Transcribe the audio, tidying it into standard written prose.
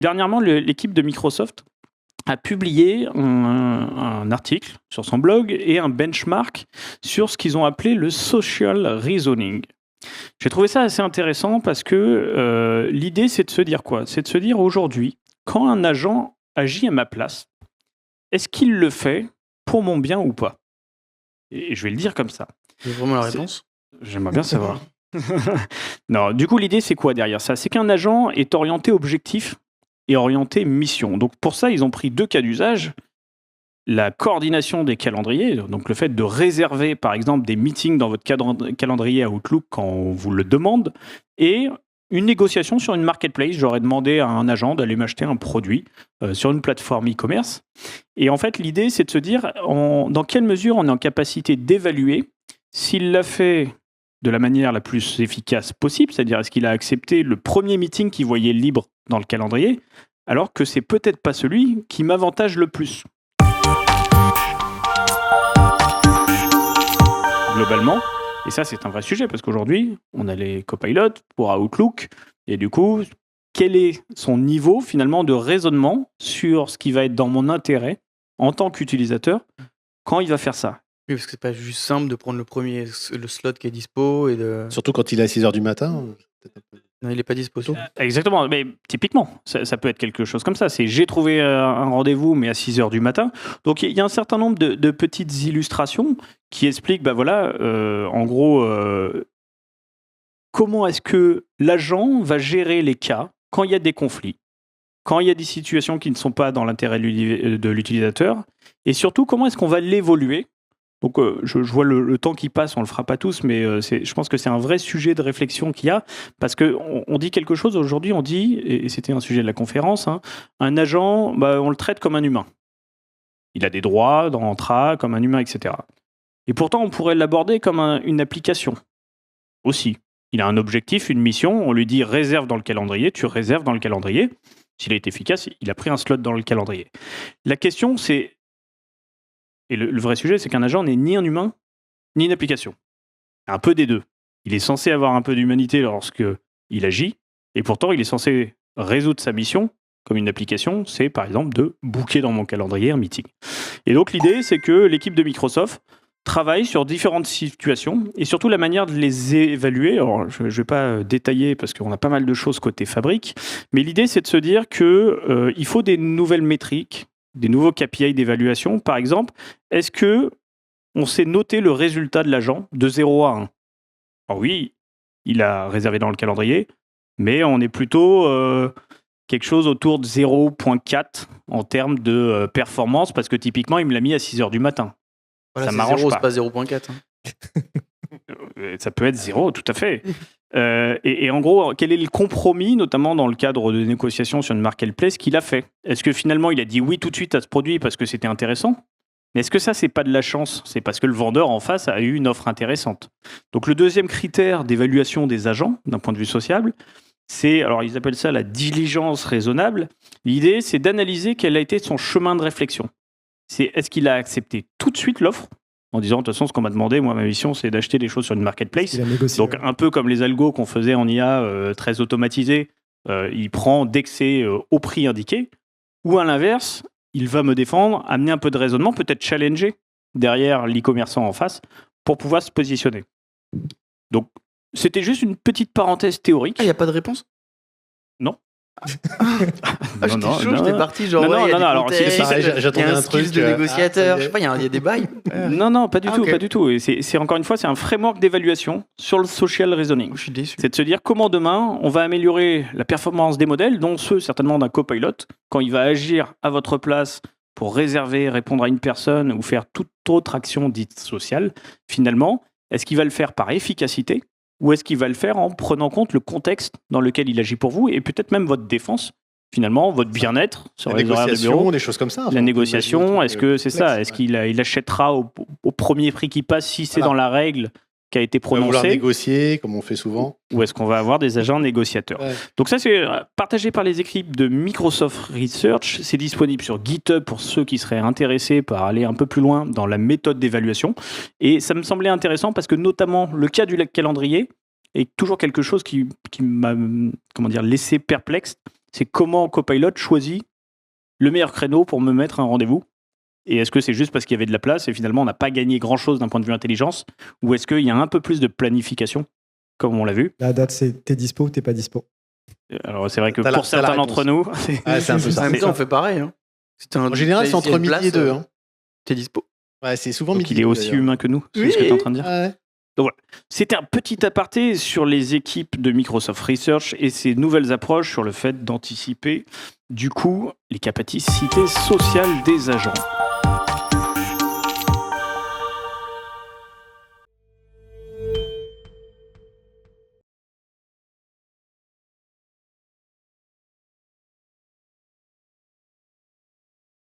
Dernièrement, l'équipe de Microsoft a publié un article sur son blog et un benchmark sur ce qu'ils ont appelé le social reasoning. J'ai trouvé ça assez intéressant parce que l'idée, c'est de se dire quoi? C'est de se dire aujourd'hui, quand un agent agit à ma place, est-ce qu'il le fait pour mon bien ou pas? Et je vais le dire comme ça. C'est vraiment la réponse? J'aimerais bien savoir. Non, du coup, l'idée, c'est quoi derrière ça? C'est qu'un agent est orienté objectif et orienté mission. Donc, pour ça, ils ont pris 2 cas d'usage. La coordination des calendriers, donc le fait de réserver, par exemple, des meetings dans votre calendrier à Outlook quand on vous le demande, et une négociation sur une marketplace. J'aurais demandé à un agent d'aller m'acheter un produit sur une plateforme e-commerce. Et en fait, l'idée, c'est de se dire dans quelle mesure on est en capacité d'évaluer s'il l'a fait de la manière la plus efficace possible, c'est-à-dire est-ce qu'il a accepté le premier meeting qu'il voyait libre dans le calendrier, alors que c'est peut-être pas celui qui m'avantage le plus. Globalement, et ça c'est un vrai sujet, parce qu'aujourd'hui, on a les copilots pour Outlook, et du coup, quel est son niveau finalement de raisonnement sur ce qui va être dans mon intérêt en tant qu'utilisateur quand il va faire ça? Oui, parce que c'est pas juste simple de prendre le slot qui est dispo et de... Surtout quand il est à 6h du matin. Non, il est pas dispo tôt. Exactement, mais typiquement, ça peut être quelque chose comme ça. C'est j'ai trouvé un rendez-vous, mais à 6h du matin. Donc il y a un certain nombre de petites illustrations qui expliquent, en gros, comment est-ce que l'agent va gérer les cas quand il y a des conflits, quand il y a des situations qui ne sont pas dans l'intérêt de l'utilisateur, et surtout comment est-ce qu'on va l'évoluer. Donc je vois le temps qui passe, on le fera pas tous, mais je pense que c'est un vrai sujet de réflexion qu'il y a, parce qu'on dit quelque chose aujourd'hui, on dit, et c'était un sujet de la conférence, un agent, on le traite comme un humain. Il a des droits dans Entra, comme un humain, etc. Et pourtant, on pourrait l'aborder comme une application aussi. Il a un objectif, une mission, on lui dit réserve dans le calendrier, tu réserves dans le calendrier. S'il est efficace, il a pris un slot dans le calendrier. La question, c'est... Et le vrai sujet, c'est qu'un agent n'est ni un humain, ni une application. Un peu des deux. Il est censé avoir un peu d'humanité lorsqu'il agit, et pourtant, il est censé résoudre sa mission comme une application, c'est par exemple de booker dans mon calendrier un meeting. Et donc, l'idée, c'est que l'équipe de Microsoft travaille sur différentes situations, et surtout la manière de les évaluer. Alors, je ne vais pas détailler, parce qu'on a pas mal de choses côté fabrique, mais l'idée, c'est de se dire qu'il faut des nouvelles métriques, des nouveaux KPI d'évaluation. Par exemple, est-ce que on sait noter le résultat de l'agent de 0 à 1? Alors oui, il a réservé dans le calendrier, mais on est plutôt quelque chose autour de 0.4 en termes de performance, parce que typiquement, il me l'a mis à 6h du matin. Voilà, ça m'arrange 0, pas. C'est pas 0.4. Ça peut être 0, tout à fait. Et en gros, quel est le compromis, notamment dans le cadre de négociations sur une marketplace, qu'il a fait? Est-ce que finalement, il a dit oui tout de suite à ce produit parce que c'était intéressant? Mais est-ce que ça, c'est pas de la chance? C'est parce que le vendeur en face a eu une offre intéressante. Donc le deuxième critère d'évaluation des agents, d'un point de vue sociable, c'est, alors ils appellent ça la diligence raisonnable. L'idée, c'est d'analyser quel a été son chemin de réflexion. C'est est-ce qu'il a accepté tout de suite l'offre en disant, de toute façon, ce qu'on m'a demandé, moi, ma mission, c'est d'acheter des choses sur une marketplace. Donc, un peu comme les algos qu'on faisait en IA très automatisés, il prend dès que c'est au prix indiqué. Ou à l'inverse, il va me défendre, amener un peu de raisonnement, peut-être challenger derrière l'e-commerçant en face pour pouvoir se positionner. Donc, c'était juste une petite parenthèse théorique. Ah, il n'y a pas de réponse? Non. J'étais parti genre non, alors j'attendais un truc de négociateur, je sais pas, il y a des bails. Non, pas du tout. Et c'est encore une fois, c'est un framework d'évaluation sur le social reasoning. Je suis déçu. C'est de se dire comment demain on va améliorer la performance des modèles, dont ceux certainement d'un copilot, quand il va agir à votre place pour réserver, répondre à une personne ou faire toute autre action dite sociale. Finalement, est-ce qu'il va le faire par efficacité? Ou est-ce qu'il va le faire en prenant en compte le contexte dans lequel il agit pour vous et peut-être même votre défense, finalement, votre bien-être sur les horaires de bureau? Des choses comme ça. La négociation, est-ce que c'est ça? Est-ce qu'il achètera au premier prix qui passe si c'est dans la règle qui a été prononcée? Vouloir négocier, comme on fait souvent. Ou est-ce qu'on va avoir des agents négociateurs? Donc ça, c'est partagé par les équipes de Microsoft Research. C'est disponible sur GitHub pour ceux qui seraient intéressés par aller un peu plus loin dans la méthode d'évaluation. Et ça me semblait intéressant parce que notamment le cas du calendrier est toujours quelque chose qui m'a laissé perplexe. C'est comment Copilot choisit le meilleur créneau pour me mettre un rendez-vous. Et est-ce que c'est juste parce qu'il y avait de la place et finalement on n'a pas gagné grand-chose d'un point de vue intelligence, ou est-ce qu'il y a un peu plus de planification, comme on l'a vu? La date, c'est t'es dispo ou t'es pas dispo. Alors c'est vrai que T'as pour la certains réponse. d'entre nous, Ouais, c'est un peu En ça. même temps, on fait pareil. Hein. En général, c'est entre midi et 2. Hein. T'es dispo. Ouais, c'est souvent donc midi. il est aussi humain que nous, c'est ce que tu es en train de dire. Ouais. C'était un petit aparté sur les équipes de Microsoft Research et ces nouvelles approches sur le fait d'anticiper, du coup, les capacités sociales des agents.